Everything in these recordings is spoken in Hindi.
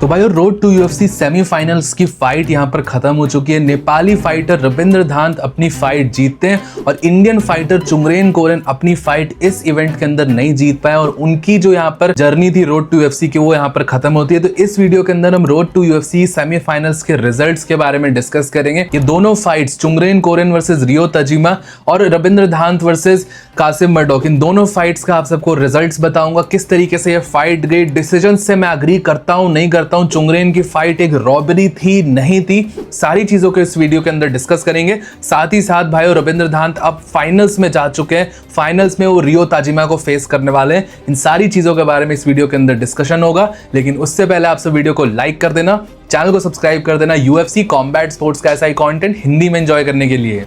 तो भाई रोड टू यूएफसी सेमीफाइनल्स की फाइट यहां पर खत्म हो चुकी है। नेपाली फाइटर रविंद्र धांत अपनी फाइट जीतते हैं और इंडियन फाइटर चुंगरेन कोरेन अपनी फाइट इस इवेंट के अंदर नहीं जीत पाए और उनकी जो यहां पर जर्नी थी रोड टू यूएफसी की वो यहां पर खत्म होती है। तो इस वीडियो के अंदर हम रोड टू यूएफसी सेमीफाइनल्स के रिजल्ट्स के बारे में डिस्कस करेंगे। ये दोनों फाइट्स चुंगरेन कोरेन वर्सेस रियो तजिमा और रविंद्र धांत वर्सेस कासिम मर्डोक, इन दोनों फाइट्स का आप सबको रिजल्ट्स बताऊंगा। किस तरीके से ये फाइट गई, डिसीजन से मैं अग्री करता हूं नहीं करता हूं, चुंगरेन की फाइट एक रॉबरी थी नहीं थी, सारी चीजों को इस वीडियो के अंदर डिस्कस करेंगे। साथ ही साथ भाई रविंद्र धांत अब फाइनल्स में जा चुके हैं, फाइनल्स में वो रियो ताजिमा को फेस करने वाले हैं। इन सारी चीजों के बारे में इस वीडियो के अंदर डिस्कशन होगा, लेकिन उससे पहले आप सब वीडियो को लाइक कर देना, चैनल को सब्सक्राइब कर देना यूएफसी कॉम्बैट स्पोर्ट्स का ऐसा ही कंटेंट हिंदी में एंजॉय करने के लिए।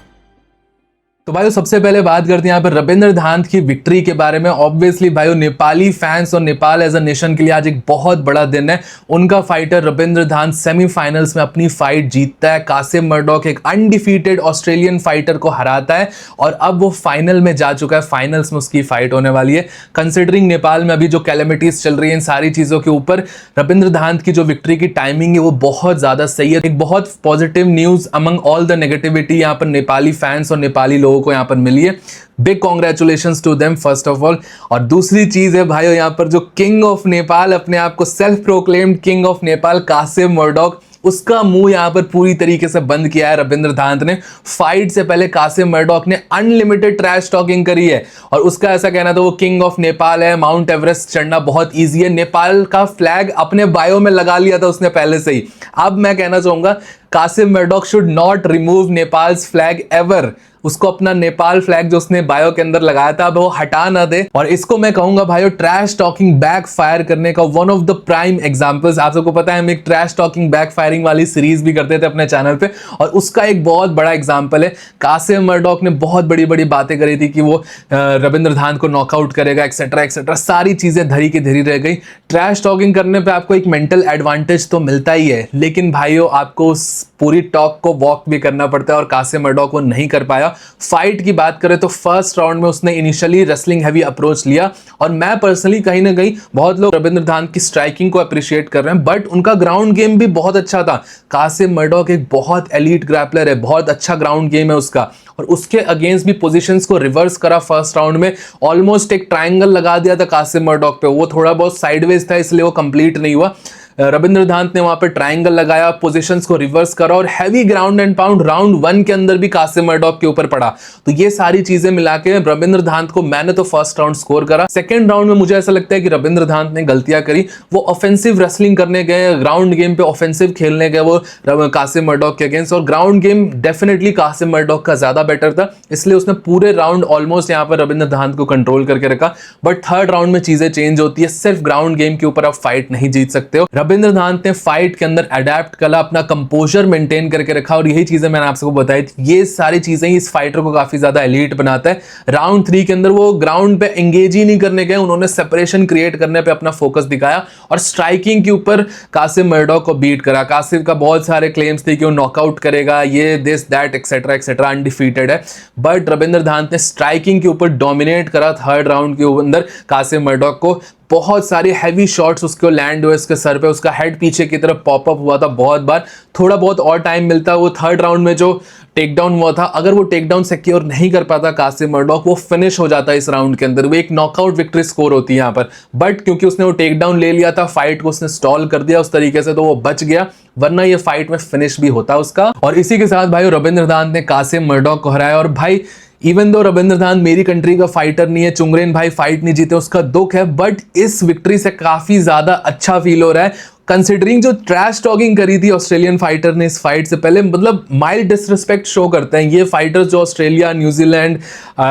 तो भाई सबसे पहले बात करते हैं यहाँ पर रविंद्र धांत की विक्ट्री के बारे में। ऑब्वियसली भाई नेपाली फैंस और नेपाल एज अ नेशन के लिए आज एक बहुत बड़ा दिन है। उनका फाइटर रविंद्र धांत सेमीफाइनल्स में अपनी फाइट जीतता है, कासिम मर्डोक एक अनडिफीटेड ऑस्ट्रेलियन फाइटर को हराता है और अब वो फाइनल में जा चुका है। फाइनल्स में उसकी फाइट होने वाली है। कंसिडरिंग नेपाल में अभी जो कैलेमिटीज चल रही है, इन सारी चीजों के ऊपर रविंद्र धांत की जो विक्ट्री की टाइमिंग है वो बहुत ज्यादा सही है। एक बहुत positive news among all the negativity यहाँ पर नेपाली फैंस और नेपाली लोगों को यहाँ पर मिली है। Big congratulations to them first of all. और दूसरी चीज है भाई यहाँ पर जो किंग ऑफ नेपाल, अपने आप को self proclaimed king of Nepal Qasim Murdoch, उसका मुंह यहां पर पूरी तरीके से बंद किया है रविंद्र धांत ने। फाइट से पहले कासिम मर्डोक ने अनलिमिटेड ट्रैश टॉकिंग करी है और उसका ऐसा कहना था वो किंग ऑफ नेपाल है, माउंट एवरेस्ट चढ़ना बहुत इजी है। नेपाल का फ्लैग अपने बायो में लगा लिया था उसने पहले से ही। अब मैं कहना चाहूंगा Qasim Murdoch should not remove Nepals flag ever. उसको अपना नेपाल फ्लैग जो उसने बायो के अंदर लगाया था अब वो हटा ना दे। और इसको मैं कहूंगा भाई ट्रैश टॉकिंग बैक फायर करने का one of the prime examples. आप सबको पता है हम एक ट्रैश टॉकिंग बैक फायरिंग वाली सीरीज भी करते थे अपने चैनल पे और उसका एक बहुत बड़ा एग्जांपल है। कासिम मर्डोक ने बहुत बड़ी बड़ी बातें करी थी कि वो रविंद्र धांत को नॉकआउट करेगा एक्सेट्रा एक्सेट्रा, सारी चीजें धरी की धरी रह गई। ट्रैश टॉकिंग करने पे आपको एक मेंटल एडवांटेज तो मिलता ही है, लेकिन भाइयों आपको उस पूरी टॉक को वॉक भी करना पड़ता है और कासिम मर्डोक वो नहीं कर पाया। फाइट की बात करें तो फर्स्ट राउंड में उसने इनिशियली रेसलिंग हैवी अप्रोच लिया और मैं पर्सनली कहीं ना कहीं, बहुत लोग रविंद्र धांत की स्ट्राइकिंग को अप्रिशिएट कर रहे हैं बट उनका ग्राउंड गेम भी बहुत अच्छा था। कासिम मर्डोक एक बहुत एलीट ग्रैपलर है, बहुत अच्छा ग्राउंड गेम है उसका और उसके अगेंस्ट भी पोजीशंस को रिवर्स करा। फर्स्ट राउंड में ऑलमोस्ट एक ट्रायंगल लगा दिया था कासिम मर्डोक पे, वो थोड़ा बहुत साइडवेज था इसलिए वो कंप्लीट नहीं हुआ। रविंद्र धांत ने वहां पे ट्रायंगल लगाया, पोजीशंस को रिवर्स करा और heavy ground and pound round 1 के अंदर भी कासिम मर्डोक के ऊपर पड़ा। तो ये सारी चीजें मिला के रविंद्र धांत को मैंने तो फर्स्ट राउंड स्कोर करा। सेकंड राउंड में मुझे ऐसा लगता है कि रविंद्र धांत ने गलतियां करी। वो ऑफेंसिव रेसलिंग करने गए, ग्राउंड गेम पे ऑफेंसिव खेलने गए वो कासिम मर्डोक के अगेंस्ट और ground game definitely Qasim Murdoch का ज्यादा बेटर था, इसलिए उसने पूरे राउंड ऑलमोस्ट यहाँ पर रविंद्र धांत को कंट्रोल करके रखा। बट थर्ड राउंड में चीजें चेंज होती है, सिर्फ ग्राउंड गेम के ऊपर आप फाइट नहीं जीत सकते हो। रविंद्र धांत ने फाइट के अंदर अडेप्ट करा, अपना कंपोजर मेंटेन करके रखा और यही चीजें मैंने आप सबको बताई थी। ये सारी चीजें ही इस फाइटर को काफी ज्यादा एलीट बनाता है। राउंड 3 के अंदर वो ग्राउंड पे एंगेज ही नहीं करने गए, उन्होंने सेपरेशन क्रिएट करने पे अपना फोकस दिखाया और स्ट्राइकिंग के ऊपर कासिम मर्डोक को बीट करा। कासिम का बहुत सारे क्लेम्स थे कि वो नॉकआउट करेगा, ये this that etcetera etcetera, undefeated है, बट रविंद्र धांत ने स्ट्राइकिंग के ऊपर डोमिनेट करा। थर्ड राउंड के अंदर कासिम मर्डोक को बहुत सारे हैवी शॉट्स उसको लैंड हुए उसके सर पे, उसका हेड पीछे की तरफ पॉपअप हुआ था बहुत बार। थोड़ा बहुत और टाइम मिलता, वो थर्ड राउंड में जो टेक डाउन हुआ था, अगर वो टेक डाउन सिक्योर नहीं कर पाता कासिम मर्डोक, वो फिनिश हो जाता है इस राउंड के अंदर, वो एक नॉकआउट विक्ट्री स्कोर होती है यहाँ पर। बट क्योंकि उसने वो टेक डाउन ले लिया था, फाइट को उसने स्टॉल कर दिया उस तरीके से, तो वो बच गया, वरना ये फाइट में फिनिश भी होता उसका। और इसी के साथ भाई रविंद्र धांत ने कासिम मर्डोक को हराया। और भाई इवन दो रविंद्र धांत मेरी कंट्री का फाइटर नहीं है, चुंगरेन भाई फाइट नहीं जीते, उसका दुख है, बट इस विक्ट्री से काफी ज्यादा अच्छा फील हो रहा है कंसिडरिंग जो ट्रैश टॉकिंग करी थी ऑस्ट्रेलियन फाइटर ने इस फाइट से पहले। मतलब माइल्ड डिसरिस्पेक्ट शो करते हैं ये फाइटर्स जो ऑस्ट्रेलिया, न्यूजीलैंड,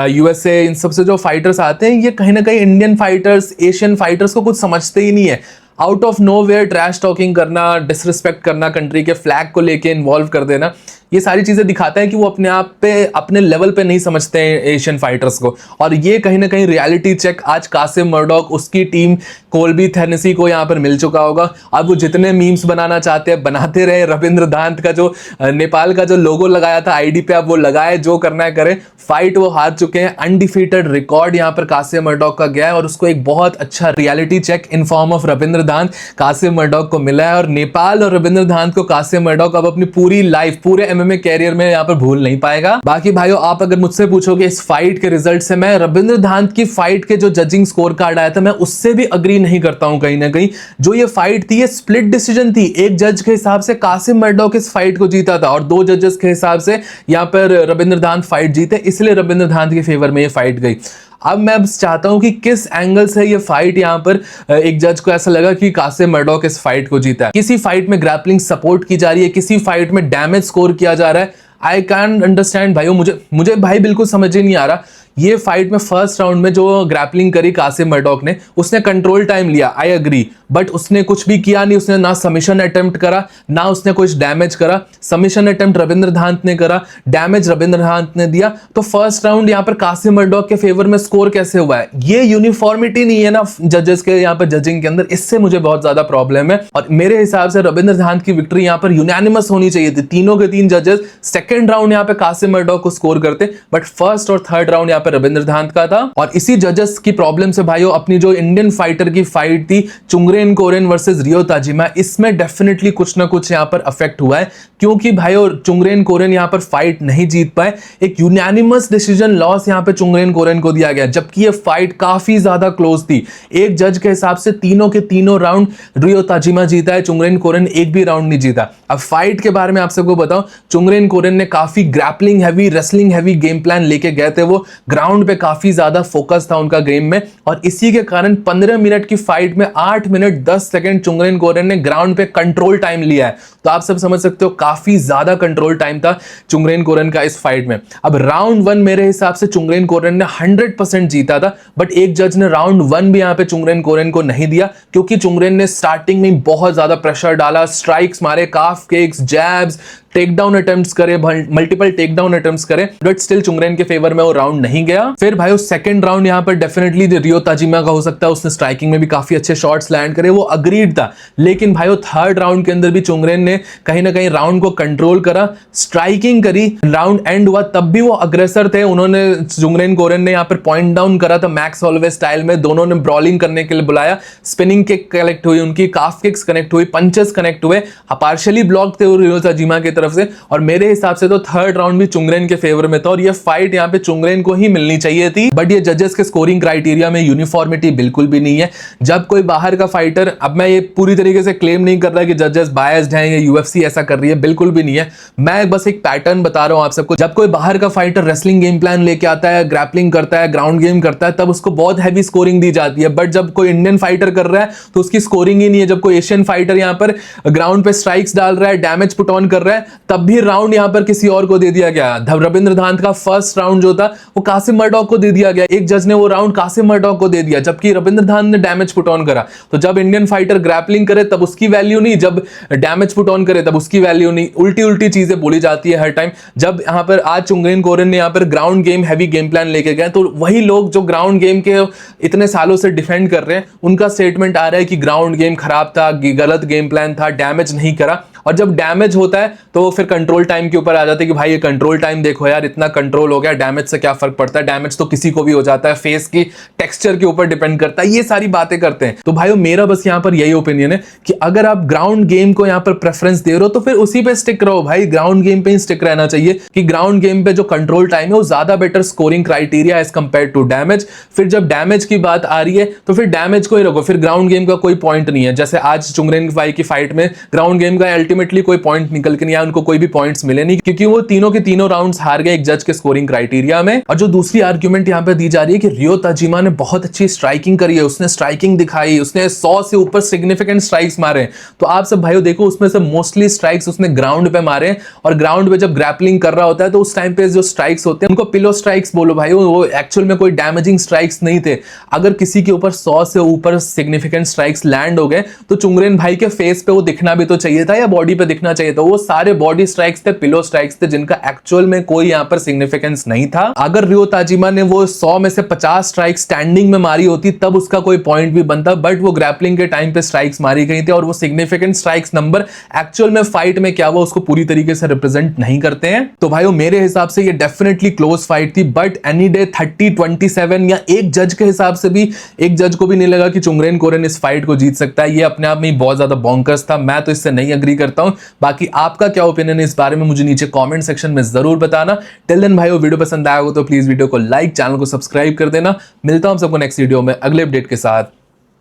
यूएसए, इन सब से जो फाइटर्स आते हैं, ये कहीं ना कहीं इंडियन फाइटर्स, एशियन फाइटर्स को कुछ समझते ही नहीं है। Out of know where trash talking करना, डिसरिस्पेक्ट करना, कंट्री के फ्लैग को लेके इन्वॉल्व कर देना, ये सारी चीजें दिखाता है कि वो अपने आप पे अपने लेवल पे नहीं समझते हैं एशियन फाइटर्स को। और ये कहीं ना कहीं रियलिटी चेक आज कासिम मर्डॉक, उसकी टीम कोल्बी थेनेसी को यहाँ पर मिल चुका होगा। अब वो जितने मीम्स बनाना चाहते हैं बनाते रहे। रविंद्र दांत का जो नेपाल का जो लोगो लगाया था आईडी पे, अब वो लगाए, जो करना है करे। फाइट वो हार चुके हैं। अनडिफीटेड रिकॉर्ड यहाँ पर कासिम मर्डॉक का गया है और उसको एक बहुत अच्छा reality check in form of Ravindra दांत कासिम मर्डॉक को मिला है। और नेपाल और रविंद्र दांत को कासिम मर्डॉक अब अपनी पूरी लाइफ, पूरे एमएमए कैरियर में यहाँ पर भूल नहीं पाएगा। बाकी भाइयों, आप अगर मुझसे पूछोगे इस फाइट के रिजल्ट से, मैं रविंद्र दांत की फाइट के जो जजिंग स्कोर कार्ड आया था मैं उससे भी अग्री नहीं करता हूं। कहीं ना कहीं जो ये फाइट थी ये स्प्लिट डिसीजन थी। एक जज के हिसाब से कासिम मर्डॉक इस फाइट को जीता था और 2 जजेस के हिसाब से यहाँ पर रविंद्र दांत फाइट जीते, इसलिए रविंद्र दांत के फेवर में ये फाइट गई। अब मैं चाहता हूं कि किस एंगल से ये फाइट यहां पर एक जज को ऐसा लगा कि कासिम मर्डॉक इस फाइट को जीता है। किसी फाइट में ग्रैपलिंग सपोर्ट की जा रही है, किसी फाइट में डैमेज स्कोर किया जा रहा है। आई कैन अंडरस्टैंड भाइयों, मुझे भाई बिल्कुल समझ ही नहीं आ रहा। ये फाइट में फर्स्ट राउंड में जो ग्रैपलिंग करी कासिम मर्डॉक ने, उसने कंट्रोल टाइम लिया, आई एग्री, बट उसने कुछ भी किया नहीं। उसने ना सबमिशन अटेम्प्ट करा, ना उसने कुछ डैमेज करा। सबमिशन अटेम्प्ट रविंद्र दांत ने करा, डैमेज रविंद्र दांत ने दिया। तो फर्स्ट राउंड यहाँ पर कासिम मर्डॉक के फेवर में स्कोर कैसे हुआ है? ये यूनिफॉर्मिटी नहीं है ना जजेस के यहाँ पर जजिंग के अंदर, इससे मुझे बहुत ज्यादा प्रॉब्लम है। और मेरे हिसाब से रविंद्र दांत की विक्ट्री यहाँ पर यूनानिमस होनी चाहिए थी। तीनों के 3 जजेस सेकेंड राउंड यहाँ पे कासिम मर्डॉक को स्कोर करते, बट फर्स्ट और थर्ड राउंड यहाँ पे रविंद्र दांत का था। और इसी जजेस की प्रॉब्लम से भाइयों अपनी जो इंडियन फाइटर की फाइट थी चुंगरेन कोरेन वर्सेस रियो ताजिमा, इसमें डेफिनेटली कुछ ना कुछ यहाँ पर अफेक्ट हुआ है। क्योंकि भाइयों चुंगरेन कोरेन यहाँ पर फाइट नहीं जीत पाए। एक यूनानिमस डिसीजन लॉस यहाँ पे चुंगरेन कोरेन को दिया गया, जबकि ये फाइट काफी ज्यादा क्लोज थी। एक जज के हिसाब से तीनों के तीनों राउंड रियो ताजिमा जीता है, चुंगरेन कोरेन एक भी राउंड नहीं जीता। अब फाइट के बारे में आप सबको बताऊं, चुंगरेन कोरेन ने काफी grappling heavy, wrestling heavy game plan लेके गए थे। वो ग्राउंड पे काफी ज्यादा फोकस था उनका गेम में, और इसी के कारण 15 मिनट की फाइट में 8 मिनट 10 सेकंड चुंगरेन कोरेन ने ग्राउंड पे कंट्रोल टाइम लिया है। तो आप सब समझ सकते हो काफी ज्यादा कंट्रोल टाइम था चुंगरेन कोरेन का इस फाइट में। अब राउंड 1 मेरे हिसाब से चुंगरेन कोरेन ने 100% जीता था, बट एक जज ने राउंड 1 भी यहां पे चुंगरेन कोरेन को नहीं दिया, क्योंकि चुंगरेन ने स्टार्टिंग में बहुत ज्यादा प्रेशर डाला, स्ट्राइक्स मारे, calf kicks, jabs, take down attempts करे, मल्टीपल टेक डाउन अटेम्प्ट्स करे, बट स्टिल चुंगरेन के फेवर में वो राउंड नहीं गया। फिर भाई सेकंड राउंड यहां पर डेफिनेटली रियो ताजिमा का हो सकता है, उसने स्ट्राइकिंग में भी काफी अच्छे शॉट्स लैंड करे, वो अग्रीड था। लेकिन भाई थर्ड राउंड के अंदर भी चुंगरेन ने कहीं ना कहीं राउंड को कंट्रोल करा, स्ट्राइकिंग करी, राउंड एंड हुआ तब भी वो अग्रेसर थे। उन्होंने चुंगरेन कोरेन ने यहां पर पॉइंट डाउन करा था मैक्स हॉलोवे स्टाइल में, दोनों ने ब्रॉलिंग करने के लिए बुलाया, स्पिनिंग किक कनेक्ट हुई, उनकी काफ किक्स कनेक्ट हुई, पंचेस कनेक्ट हुए, पार्शियली ब्लॉक थे रियो ताजिमा की तरफ से। और मेरे हिसाब से तो थर्ड राउंड भी चुंगरेन के फेवर में था, और ये फाइट यहां पे चुंगरेन को ही मिलनी चाहिए थी। बट ये जजेस के स्कोरिंग क्राइटेरिया में यूनिफॉर्मिटी बिल्कुल भी नहीं है। जब कोई बाहर का फाइटर, अब मैं ये पूरी तरीके से क्लेम नहीं कर रहा कि जजेस बायस्ड हैं या यूएफसी ऐसा कर रही है, बिल्कुल भी नहीं है। मैं बस एक पैटर्न बता रहा हूं आप सबको। जब कोई बाहर का फाइटर रेसलिंग गेम प्लान लेके आता है, ग्रैपलिंग करता है, ग्राउंड गेम करता है, तब उसको बहुत हैवी स्कोरिंग दी जाती है। बट जब कोई इंडियन फाइटर कर रहा है तो उसकी स्कोरिंग ही नहीं है। जब कोई एशियन फाइटर यहां पर ग्राउंड पे स्ट्राइक्स डाल रहा है, डैमेज पुट ऑन कर रहा है, तब भी राउंड यहां पर किसी और को दे दिया गया। रविंद्र दांत का फर्स्ट राउंड जो था वो कासिम मर्डॉक को दे दिया गया, एक जज ने वो राउंड कासिम मर्डॉक को दे दिया, जबकि रविंद्र दांत ने डैमेज पुट ऑन करा। तो जब इंडियन फाइटर ग्रैपलिंग करे तब उसकी वैल्यू नहीं, जब डैमेज पुट ऑन करे तब उसकी वैल्यू नहीं। उल्टी उल्टी चीजें बोली जाती है हर टाइम। जब यहां पर आज चुंगरेन कोरेन ने यहां पर ground game heavy game plan लेके गए, तो वही लोग जो ग्राउंड गेम के इतने सालों से डिफेंड कर रहे हैं, उनका स्टेटमेंट आ रहा है कि ग्राउंड गेम खराब था, गलत गेम प्लान था, डैमेज नहीं करा। और जब डैमेज होता है तो फिर कंट्रोल टाइम के ऊपर आ जाते हैं कि भाई ये कंट्रोल टाइम देखो यार, इतना कंट्रोल हो गया, डैमेज से क्या फर्क पड़ता है, डैमेज तो किसी को भी हो जाता है, फेस की टेक्सचर के ऊपर डिपेंड करता है, ये सारी बातें करते हैं। तो भाइयों मेरा बस यहां पर यही ओपिनियन है कि अगर आप ग्राउंड गेम को यहां पर प्रेफरेंस दे रहे हो तो फिर उसी पे स्टिक रहो भाई, ग्राउंड गेम पे ही स्टिक रहना चाहिए कि ग्राउंड गेम पे जो कंट्रोल टाइम है वो ज्यादा better scoring criteria as compare to damage. फिर जब डैमेज की बात आ रही है तो फिर डैमेज को ही रखो, फिर ग्राउंड गेम का कोई पॉइंट नहीं है। जैसे आज चुंगरेन भाई की फाइट में ग्राउंड गेम का अल्टीमेटली कोई पॉइंट निकल के नहीं आया, उनको कोई भी पॉइंट्स मिले नहीं, क्योंकि वो तीनों के तीनों राउंड्स हार गए एक जज के स्कोरिंग क्राइटेरिया में। और जो दूसरी आर्ग्यूमेंट यहां पे दी जा रही है कि रियो ताजिमा ने बहुत अच्छी स्ट्राइकिंग करी है, उसने स्ट्राइकिंग दिखाई, उसने 100 से ऊपर सिग्निफिकेंट स्ट्राइक्स मारे। तो आप सब भाइयों देखो, उसमें से मोस्टली स्ट्राइक्स उसने ग्राउंड पे मारे, और ग्राउंड पे जब ग्रैपलिंग कर रहा होता है तो उस टाइम पे जो स्ट्राइक्स होते हैं उनको पिलो स्ट्राइक्स बोलो भाई, वो एक्चुअल में कोई डैमेजिंग स्ट्राइक्स नहीं थे। अगर किसी के ऊपर 100 से ऊपर सिग्निफिकेंट स्ट्राइक्स लैंड हो गए तो चुंगरेन भाई के फेस पे वो दिखना भी तो चाहिए था, या बॉडी पे दिखना चाहिए था, वो सारे बॉडी स्ट्राइक्स थे, पिलो स्ट्राइक्स थे, जिनका एक्चुअल में कोई यहाँ पर सिग्निफिकेंस नहीं था। अगर रियो ताजिमा ने वो 100 में से 50 स्ट्राइक स्टैंडिंग में मारी होती तब उसका कोई पॉइंट भी बनता, बट वो ग्रैपलिंग के टाइम पे स्ट्राइक्स मारी गई थी और वो सिग्निफिकेंट स्ट्राइक्स नंबर एक्चुअल में फाइट में क्या हुआ उसको पूरी तरीके से रिप्रेजेंट नहीं करते हैं। तो भाइयों मेरे हिसाब से ये डेफिनेटली क्लोज फाइट थी, बट एनी डे 30-27 या एक जज के हिसाब से भी एक जज को भी नहीं लगा कि चुंगरेन कोरेन इस फाइट को जीत सकता है। ये अपने आप में बहुत ज्यादा बॉन्कर्स था, मैं तो इससे नहीं एग्री करता हूं। बाकी आपका क्या ओपिनियन है इस बारे में मुझे नीचे कमेंट सेक्शन में जरूर बताना। टिल देन भाइयों वीडियो पसंद आया हो तो प्लीज वीडियो को लाइक, चैनल को सब्सक्राइब कर देना। मिलता हूं सबको नेक्स्ट वीडियो में अगले अपडेट के साथ।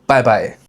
Bye bye.